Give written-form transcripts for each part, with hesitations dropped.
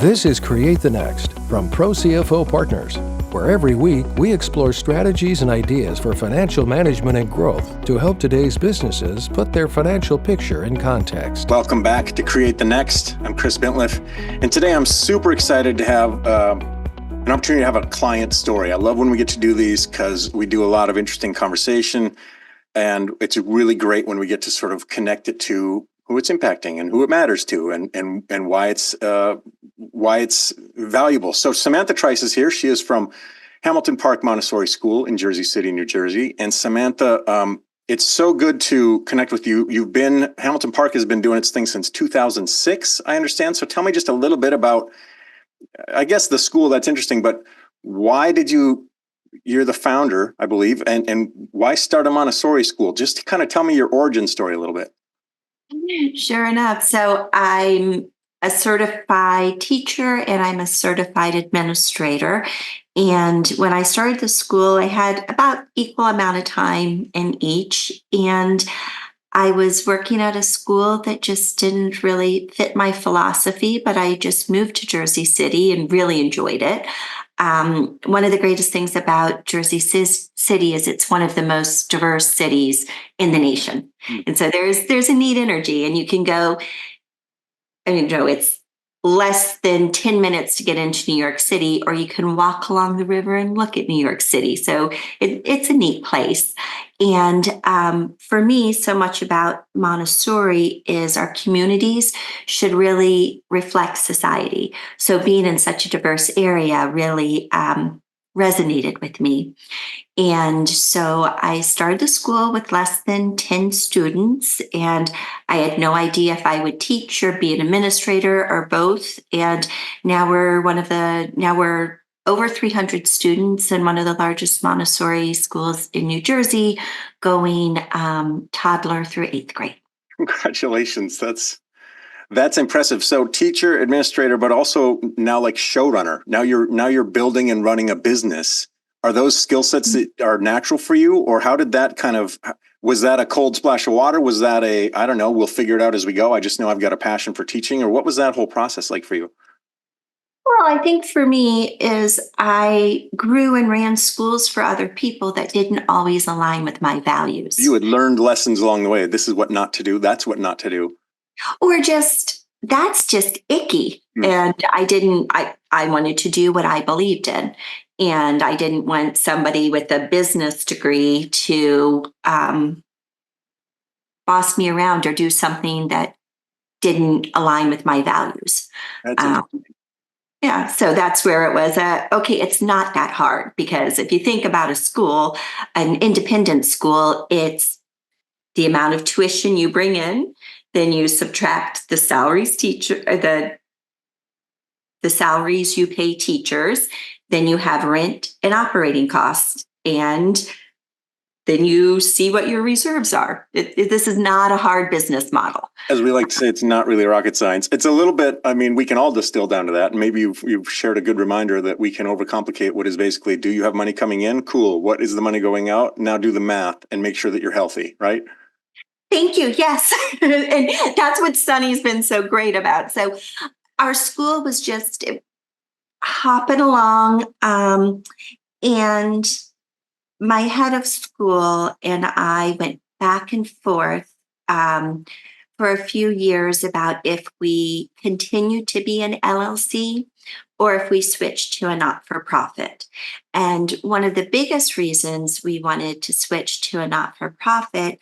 This is Create the Next from ProCFO Partners, where every week we explore strategies and ideas for financial management and growth to help today's businesses put their financial picture in context. Welcome back to Create the Next. I'm Chris Bentliff, and today I'm super excited to have an opportunity to have a client story. I love when we get to do these because we do a lot of interesting conversation, and it's really great when we get to sort of connect it to who it's impacting and who it matters to, and why it's valuable. So Samantha Trice is here. She is from Hamilton Park Montessori School in Jersey City, New Jersey. And Samantha, it's so good to connect with you. Hamilton Park has been doing its thing since 2006, I understand. So tell me just a little bit about, I guess, the school. That's interesting, but why did you're the founder, I believe, and why start a Montessori school? Just kind of tell me your origin story a little bit. Sure enough. So I'm a certified teacher and I'm a certified administrator. And when I started the school, I had about equal amount of time in each. And I was working at a school that just didn't really fit my philosophy, but I just moved to Jersey City and really enjoyed it. One of the greatest things about Jersey City is it's one of the most diverse cities in the nation. And so there's a neat energy, and you can go, it's less than 10 minutes to get into New York City, or you can walk along the river and look at New York City. So it's a neat place. And for me, so much about Montessori is our communities should really reflect society. So being in such a diverse area really resonated with me. And so I started the school with less than 10 students, and I had no idea if I would teach or be an administrator or both. And now we're over 300 students in one of the largest Montessori schools in New Jersey, going toddler through 8th grade. Congratulations. That's impressive. So teacher, administrator, but also now like showrunner. Now you're building and running a business. Are those skill sets that are natural for you, or how did that was that a cold splash of water? Was that I don't know, we'll figure it out as we go. I just know I've got a passion for teaching, or what was that whole process like for you? Well, I think for me is I grew and ran schools for other people that didn't always align with my values. You had learned lessons along the way. This is what not to do. That's what not to do. Or that's just icky. And I wanted to do what I believed in. And I didn't want somebody with a business degree to boss me around or do something that didn't align with my values. So that's where it was. Okay, it's not that hard, because if you think about a school, an independent school, it's the amount of tuition you bring in, then you subtract the salaries the salaries you pay teachers, then you have rent and operating costs, and then you see what your reserves are. This is not a hard business model. As we like to say, it's not really rocket science. It's a little bit, we can all distill down to that. And maybe you've shared a good reminder that we can overcomplicate what is basically, do you have money coming in? Cool. What is the money going out? Now do the math and make sure that you're healthy, right? Thank you. Yes. And that's what Sunny's been so great about. So our school was just hopping along. And my head of school and I went back and forth for a few years about if we continued to be an LLC or if we switched to a not-for-profit. And one of the biggest reasons we wanted to switch to a not-for-profit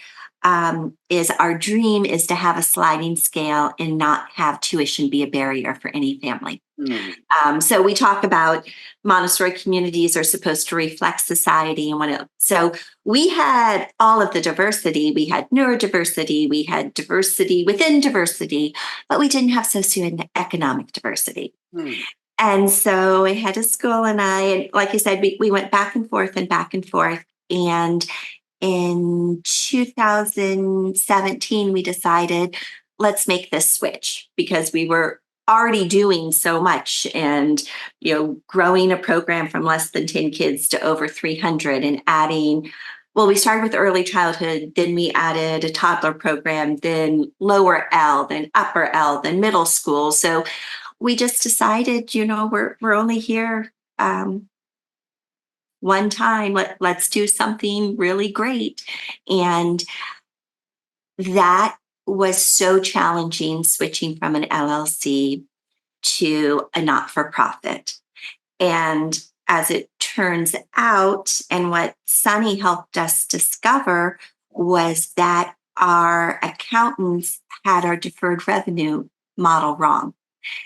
is our dream is to have a sliding scale and not have tuition be a barrier for any family. So we talk about Montessori communities are supposed to reflect society, and so we had all of the diversity. We had neurodiversity, we had diversity within diversity, but we didn't have socioeconomic diversity. And so I had a school, and like you said, we went back and forth. And in 2017, we decided, let's make this switch, because we were already doing so much and, growing a program from less than 10 kids to over 300 and adding, we started with early childhood, then we added a toddler program, then lower L, then upper L, then middle school. So we just decided, we're only here one time. Let's do something really great. And that was so challenging, switching from an LLC to a not-for-profit. And as it turns out, and what Sunny helped us discover, was that our accountants had our deferred revenue model wrong.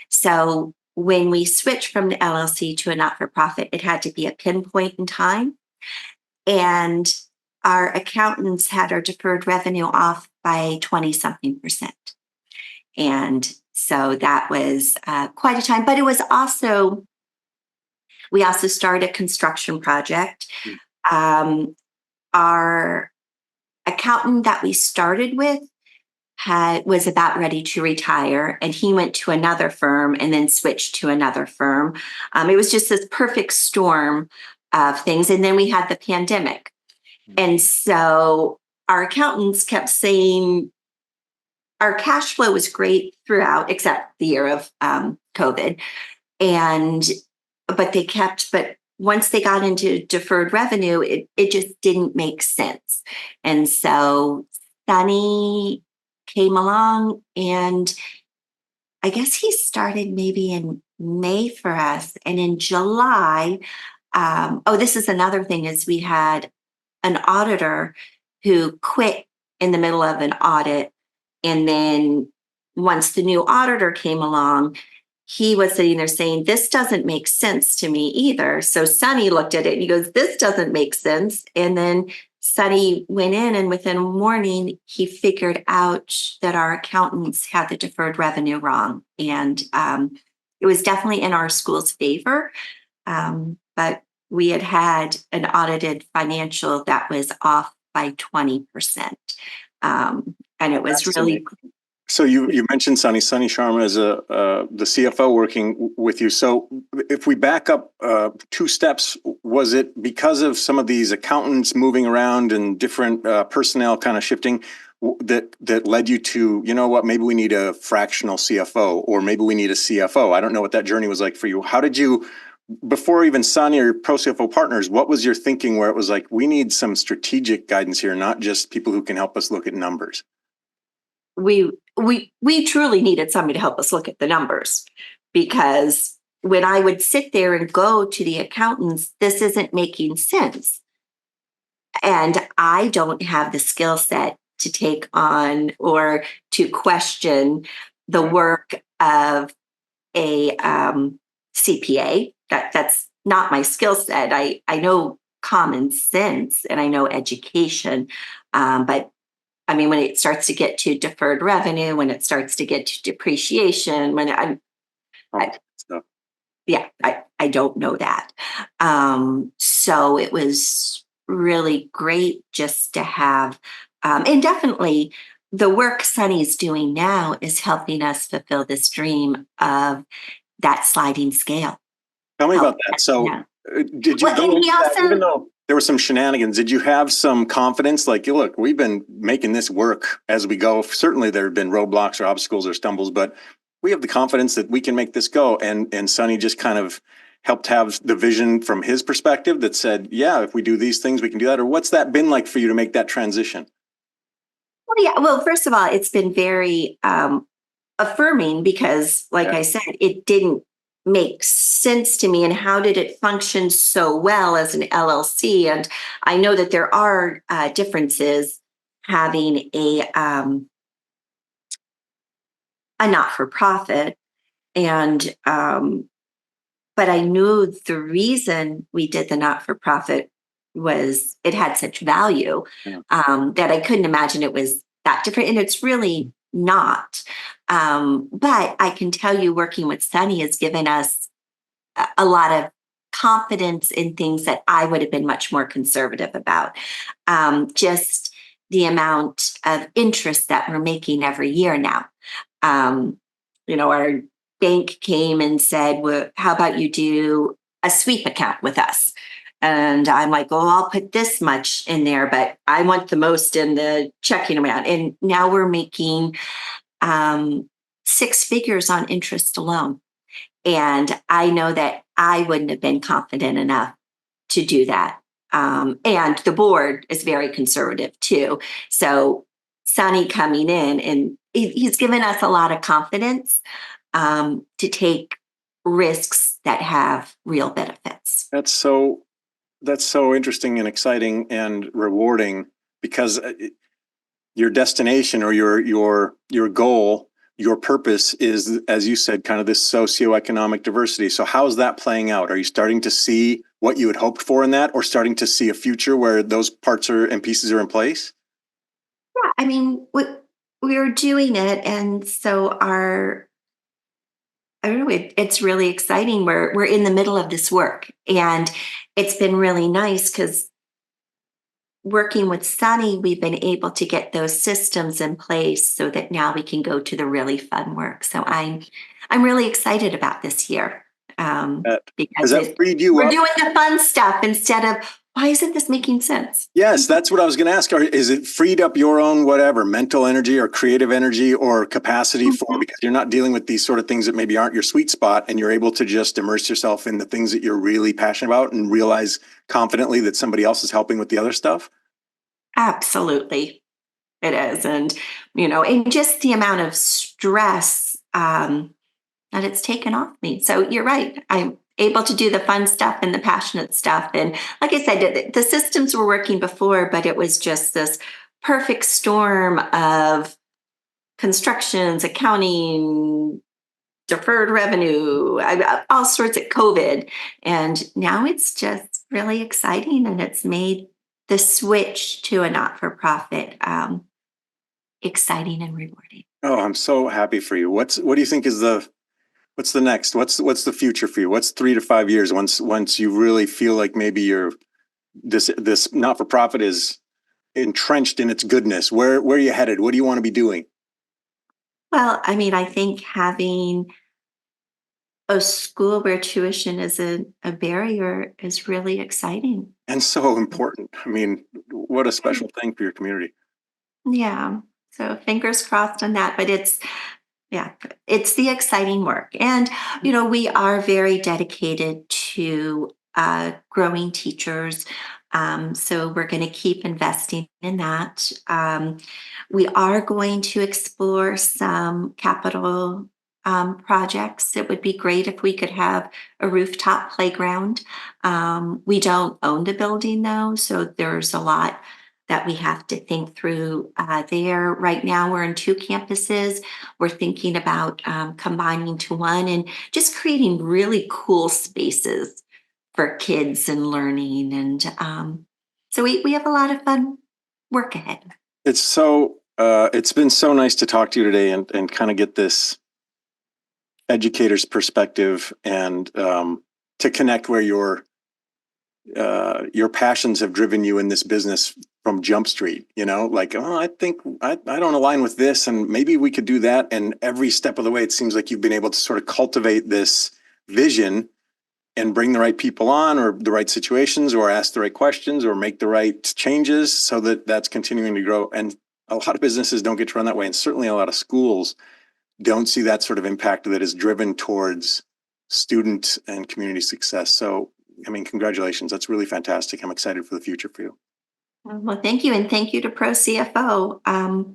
So when we switched from the LLC to a not-for-profit, it had to be a pinpoint in time. And our accountants had our deferred revenue off by 20-something%. And so that was quite a time. But it was also, we also started a construction project. Our accountant that we started with was about ready to retire, and he went to another firm and then switched to another firm. It was just this perfect storm of things. And then we had the pandemic. And so our accountants kept saying our cash flow was great throughout, except the year of COVID. But once they got into deferred revenue, it just didn't make sense. And so Sunny came along, and I guess he started maybe in May for us. And in July, this is another thing, is we had an auditor who quit in the middle of an audit. And then once the new auditor came along, he was sitting there saying, this doesn't make sense to me either. So Sunny looked at it and he goes, this doesn't make sense. And then Sunny went in, and within a morning, he figured out that our accountants had the deferred revenue wrong. And it was definitely in our school's favor. But we had an audited financial that was off by 20%. And it was really. So you mentioned Sunny Sharma as the CFO working with you. So if we back up 2 steps, was it because of some of these accountants moving around and different personnel kind of shifting that led you to, maybe we need a fractional CFO, or maybe we need a CFO? I don't know what that journey was like for you. How did you, before even Sunny or ProCFO Partners, what was your thinking where it was like, we need some strategic guidance here, not just people who can help us look at numbers? We truly needed somebody to help us look at the numbers, because when I would sit there and go to the accountants, this isn't making sense. And I don't have the skill set to take on or to question the work of a CPA. That's not my skill set. I know common sense and I know education, but I mean, when it starts to get to deferred revenue, when it starts to get to depreciation, I don't know that. So it was really great just to have, and definitely the work Sunny's doing now is helping us fulfill this dream of that sliding scale. Tell me about that. So did you go into that, even though there were some shenanigans, did you have some confidence? Like, look, we've been making this work as we go. Certainly there have been roadblocks or obstacles or stumbles, but we have the confidence that we can make this go. And Sunny just kind of helped have the vision from his perspective that said, yeah, if we do these things, we can do that. Or what's that been like for you to make that transition? Well, first of all, it's been very affirming, because like I said, it didn't make sense to me. And how did it function so well as an LLC? And I know that there are differences having a not-for-profit, and but I knew the reason we did the not-for-profit was it had such value that I couldn't imagine it was that different. And it's really not. But I can tell you, working with Sunny has given us a lot of confidence in things that I would have been much more conservative about. Just the amount of interest that we're making every year now. Our bank came and said, well, how about you do a sweep account with us? And I'm like, oh, I'll put this much in there, but I want the most in the checking amount. And now we're making 6 figures on interest alone. And I know that I wouldn't have been confident enough to do that. And the board is very conservative too. So Sonny coming in, and he's given us a lot of confidence to take risks that have real benefits. That's so interesting and exciting and rewarding, because your destination or your goal, your purpose is, as you said, kind of this socioeconomic diversity. So how's that playing out? Are you starting to see what you had hoped for in that, or starting to see a future where those parts and pieces are in place? Yeah, I mean, we're doing it, and so I don't know, it's really exciting. We're in the middle of this work, and it's been really nice because working with Sunny, we've been able to get those systems in place so that now we can go to the really fun work. So I'm really excited about this year because Has that freed you we're up? doing the fun stuff instead of, why isn't this making sense? Yes, that's what I was going to ask. Is it freed up your own whatever mental energy or creative energy or capacity for, because you're not dealing with these sort of things that maybe aren't your sweet spot, and you're able to just immerse yourself in the things that you're really passionate about and realize confidently that somebody else is helping with the other stuff? Absolutely, it is. And, and just the amount of stress that it's taken off me. So you're right. I'm able to do the fun stuff and the passionate stuff. And like I said, the systems were working before, but it was just this perfect storm of constructions, accounting, deferred revenue, all sorts of COVID. And now it's just really exciting, and it's made the switch to a not-for-profit exciting and rewarding. Oh, I'm so happy for you. What do you think is what's the next? What's the future for you? What's 3 to 5 years once you really feel like maybe this not-for-profit is entrenched in its goodness? Where are you headed? What do you want to be doing? Well, I mean, I think having a school where tuition is a barrier is really exciting. And so important. I mean, what a special thing for your community. Yeah. So fingers crossed on that. But it's the exciting work. And, we are very dedicated to growing teachers. So we're going to keep investing in that. We are going to explore some capital projects. It would be great if we could have a rooftop playground. We don't own the building though, so there's a lot that we have to think through there. Right now, we're in 2 campuses. We're thinking about combining to one and just creating really cool spaces for kids and learning. And so we have a lot of fun work ahead. It's been so nice to talk to you today and kind of get this educator's perspective, and to connect where your passions have driven you in this business from Jump Street. I think I don't align with this, and maybe we could do that. And every step of the way, it seems like you've been able to sort of cultivate this vision and bring the right people on, or the right situations, or ask the right questions, or make the right changes, so that that's continuing to grow. And a lot of businesses don't get to run that way, and certainly a lot of schools don't see that sort of impact that is driven towards student and community success. So, I mean, congratulations. That's really fantastic. I'm excited for the future for you. Well, thank you. And thank you to ProCFO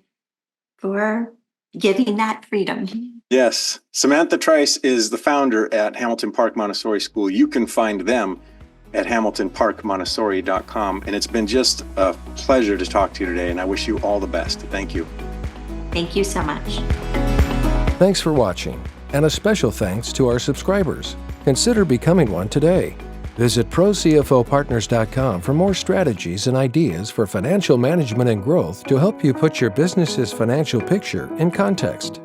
for giving that freedom. Yes. Samantha Trice is the founder at Hamilton Park Montessori School. You can find them at hamiltonparkmontessori.com. And it's been just a pleasure to talk to you today. And I wish you all the best. Thank you. Thank you so much. Thanks for watching, and a special thanks to our subscribers. Consider becoming one today. Visit ProCFOPartners.com for more strategies and ideas for financial management and growth to help you put your business's financial picture in context.